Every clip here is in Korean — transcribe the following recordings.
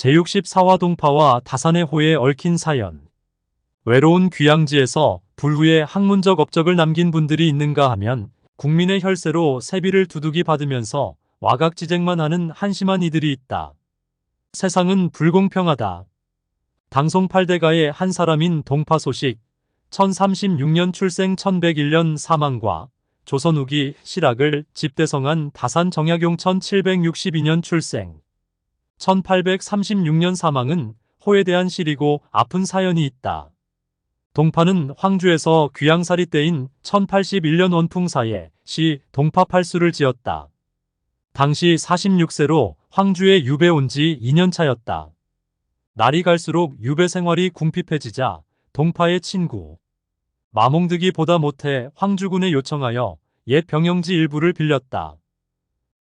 제64화 동파와 다산의 호에 얽힌 사연. 외로운 귀양지에서 불후의 학문적 업적을 남긴 분들이 있는가 하면 국민의 혈세로 세비를 두둑이 받으면서 와각지쟁만 하는 한심한 이들이 있다. 세상은 불공평하다. 당송 8대가의 한 사람인 동파 소식, 1036년 출생 1101년 사망과 조선 후기 실학을 집대성한 다산 정약용 1762년 출생 1836년 사망은 호에 대한 시리고 아픈 사연이 있다. 동파는 황주에서 귀양살이 때인 1081년 원풍사에 시 동파팔수를 지었다. 당시 46세로 황주에 유배 온 지 2년 차였다. 날이 갈수록 유배 생활이 궁핍해지자 동파의 친구 마몽득이 보다 못해 황주군에 요청하여 옛 병영지 일부를 빌렸다.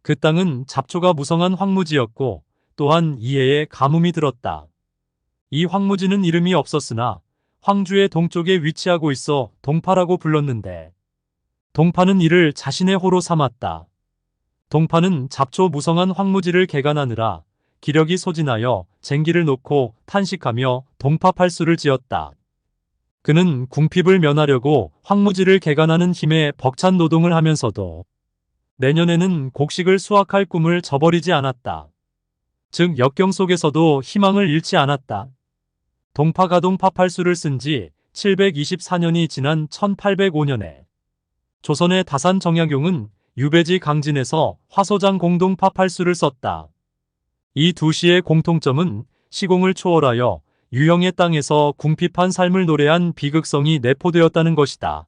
그 땅은 잡초가 무성한 황무지였고 또한 이해에 가뭄이 들었다. 이 황무지는 이름이 없었으나 황주의 동쪽에 위치하고 있어 동파라고 불렀는데 동파는 이를 자신의 호로 삼았다. 동파는 잡초 무성한 황무지를 개간하느라 기력이 소진하여 쟁기를 놓고 탄식하며 동파팔수를 지었다. 그는 궁핍을 면하려고 황무지를 개간하는 힘에 벅찬 노동을 하면서도 내년에는 곡식을 수확할 꿈을 저버리지 않았다. 즉 역경 속에서도 희망을 잃지 않았다. 동파가동파팔수를 쓴 지 724년이 지난 1805년에 조선의 다산 정약용은 유배지 강진에서 화소장 공동파팔수를 썼다. 이 두 시의 공통점은 시공을 초월하여 유형의 땅에서 궁핍한 삶을 노래한 비극성이 내포되었다는 것이다.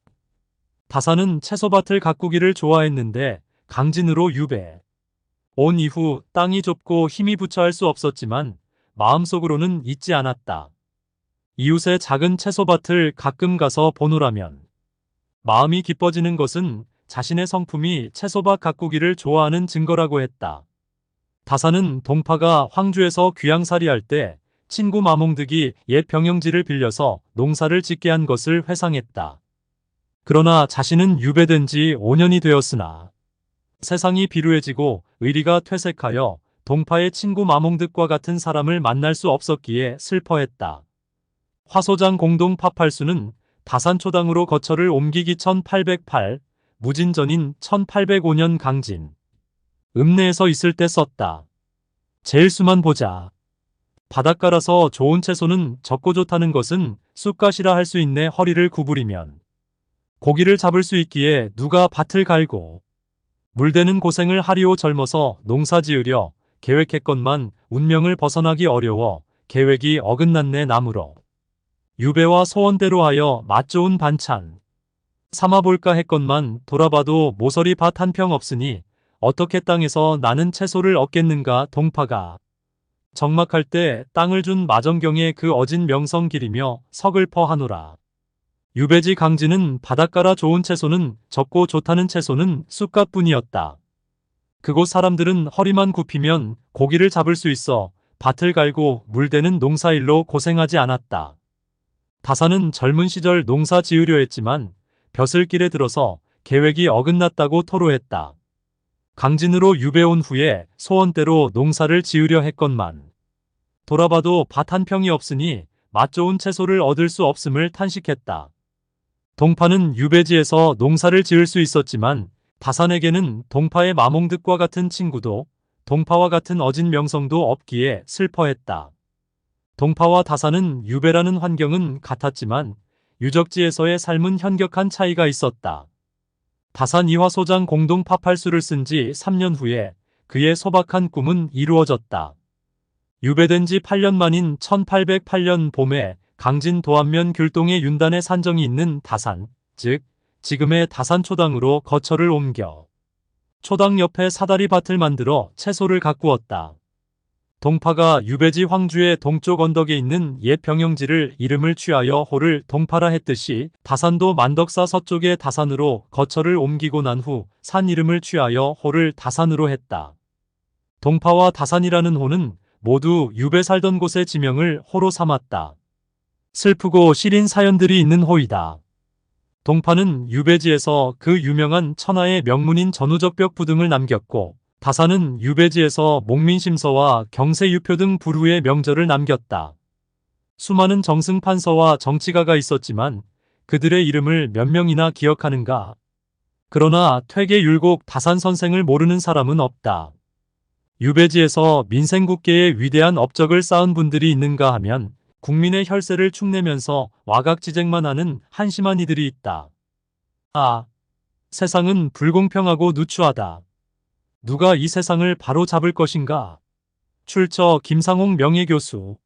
다산은 채소밭을 가꾸기를 좋아했는데 강진으로 유배 온 이후 땅이 좁고 힘이 부처할 수 없었지만 마음속으로는 잊지 않았다. 이웃의 작은 채소밭을 가끔 가서 보노라면 마음이 기뻐지는 것은 자신의 성품이 채소밭 가꾸기를 좋아하는 증거라고 했다. 다산은 동파가 황주에서 귀양살이할 때 친구 마몽득이 옛 병영지를 빌려서 농사를 짓게 한 것을 회상했다. 그러나 자신은 유배된 지 5년이 되었으나 세상이 비루해지고 의리가 퇴색하여 동파의 친구 마몽득과 같은 사람을 만날 수 없었기에 슬퍼했다. 화소장 공동 파팔수는 다산초당으로 거처를 옮기기 1808, 무진전인 1805년 강진 읍내에서 있을 때 썼다. 제일 수만 보자. 바닷가라서 좋은 채소는 적고 좋다는 것은 쑥갓이라 할 수 있네. 허리를 구부리면 고기를 잡을 수 있기에 누가 밭을 갈고 물대는 고생을 하리오. 젊어서 농사 지으려 계획했건만 운명을 벗어나기 어려워 계획이 어긋났네. 나무로 유배와 소원대로 하여 맛 좋은 반찬 삼아볼까 했건만 돌아봐도 모서리 밭 한 평 없으니 어떻게 땅에서 나는 채소를 얻겠는가. 동파가 적막할 때 땅을 준 마정경에 그 어진 명성 기리며 서글퍼 하노라. 유배지 강진은 바닷가라 좋은 채소는 적고 좋다는 채소는 쑥갓뿐이었다. 그곳 사람들은 허리만 굽히면 고기를 잡을 수 있어 밭을 갈고 물대는 농사일로 고생하지 않았다. 다산은 젊은 시절 농사 지으려 했지만 벼슬길에 들어서 계획이 어긋났다고 토로했다. 강진으로 유배 온 후에 소원대로 농사를 지으려 했건만 돌아봐도 밭 한 평이 없으니 맛 좋은 채소를 얻을 수 없음을 탄식했다. 동파는 유배지에서 농사를 지을 수 있었지만 다산에게는 동파의 마몽득과 같은 친구도 동파와 같은 어진 명성도 없기에 슬퍼했다. 동파와 다산은 유배라는 환경은 같았지만 유적지에서의 삶은 현격한 차이가 있었다. 다산 이화소장 공동 파팔수를 쓴 지 3년 후에 그의 소박한 꿈은 이루어졌다. 유배된 지 8년 만인 1808년 봄에 강진 도안면 귤동의 윤단의 산정이 있는 다산, 즉 지금의 다산초당으로 거처를 옮겨 초당 옆에 사다리 밭을 만들어 채소를 가꾸었다. 동파가 유배지 황주의 동쪽 언덕에 있는 옛 병영지를 이름을 취하여 호를 동파라 했듯이 다산도 만덕사 서쪽의 다산으로 거처를 옮기고 난 후 산 이름을 취하여 호를 다산으로 했다. 동파와 다산이라는 호는 모두 유배 살던 곳의 지명을 호로 삼았다. 슬프고 시린 사연들이 있는 호이다. 동파는 유배지에서 그 유명한 천하의 명문인 전우적벽 부등을 남겼고 다산은 유배지에서 목민심서와 경세유표 등 부류의 명절을 남겼다. 수많은 정승판서와 정치가가 있었지만 그들의 이름을 몇 명이나 기억하는가? 그러나 퇴계율곡 다산 선생을 모르는 사람은 없다. 유배지에서 민생국계의 위대한 업적을 쌓은 분들이 있는가 하면 국민의 혈세를 축내면서 와각지쟁만 하는 한심한 이들이 있다. 아, 세상은 불공평하고 누추하다. 누가 이 세상을 바로 잡을 것인가? 출처 김상홍 명예교수.